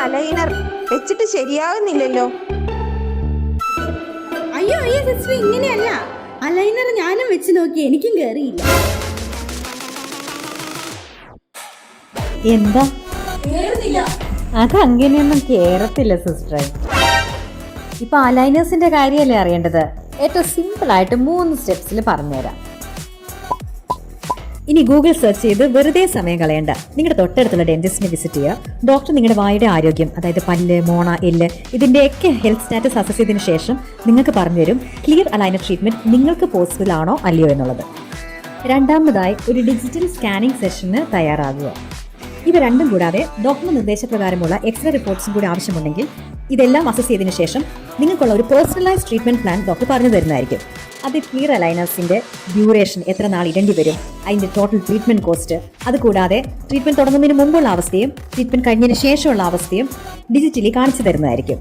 Aligner വെച്ചിട്ട് ശരിയാകുന്നില്ലല്ലോ. അയ്യോ അയ്യോ സിസ്റ്റർ, ഇങ്ങനെയല്ല. അലൈനർ ഞാനും വെച്ച് നോക്കി, എനിക്കും കേറിയില്ല. എന്താ അതങ്ങനെയൊന്നും കേറത്തില്ല സിസ്റ്റർ. ഇപ്പൊ അലൈനേഴ്സിന്റെ കാര്യമല്ലേ അറിയേണ്ടത്. ഏറ്റവും സിമ്പിൾ ആയിട്ട് 3 സ്റ്റെപ്സിൽ പറഞ്ഞുതരാം. ഇനി ഗൂഗിൾ സെർച്ച് ചെയ്ത് വെറുതെ സമയം കളയണ്ട. നിങ്ങളുടെ തൊട്ടടുത്തുള്ള ഡെന്റിസ്റ്റിനെ വിസിറ്റ് ചെയ്യുക. ഡോക്ടർ നിങ്ങളുടെ വായുടെ ആരോഗ്യം, അതായത് പല്ല്, മോണ, എല്ല്, ഇതിന്റെയൊക്കെ ഹെൽത്ത് സ്റ്റാറ്റസ് അസസ് ചെയ്തതിനു ശേഷം നിങ്ങൾക്ക് പറഞ്ഞുതരും ക്ലിയർ അലൈനർ ട്രീറ്റ്മെന്റ് നിങ്ങൾക്ക് പോസിബിൾ ആണോ അല്ലയോ എന്നുള്ളത്. രണ്ടാമതായി ഒരു ഡിജിറ്റൽ സ്കാനിംഗ് സെഷന് തയ്യാറാകുക. ഇവ രണ്ടും കൂടാതെ ഡോക്ടറുടെ നിർദ്ദേശപ്രകാരമുള്ള എക്സ്റേ റിപ്പോർട്ട്സും കൂടി ആവശ്യമുണ്ടെങ്കിൽ ഇതെല്ലാം അസസ് ചെയ്തതിനു ശേഷം നിങ്ങൾക്കുള്ള ഒരു പേഴ്സണലൈസ്ഡ് ട്രീറ്റ്മെന്റ് പ്ലാൻ ഡോക്ടർ പറഞ്ഞു തരുന്നതായിരിക്കും. അത് ക്ലിയർ അലൈനേഴ്സിന്റെ ഡ്യൂറേഷൻ, എത്ര നാൾ ഇടേണ്ടി വരും, അതിന്റെ ടോട്ടൽ ട്രീറ്റ്മെന്റ് കോസ്റ്റ്, അതുകൂടാതെ ട്രീറ്റ്മെന്റ് തുടങ്ങുന്നതിന് മുമ്പുള്ള അവസ്ഥയും ട്രീറ്റ്മെന്റ് കഴിഞ്ഞതിന് ശേഷമുള്ള അവസ്ഥയും ഡിജിറ്റലി കാണിച്ചു തരുന്നതായിരിക്കും.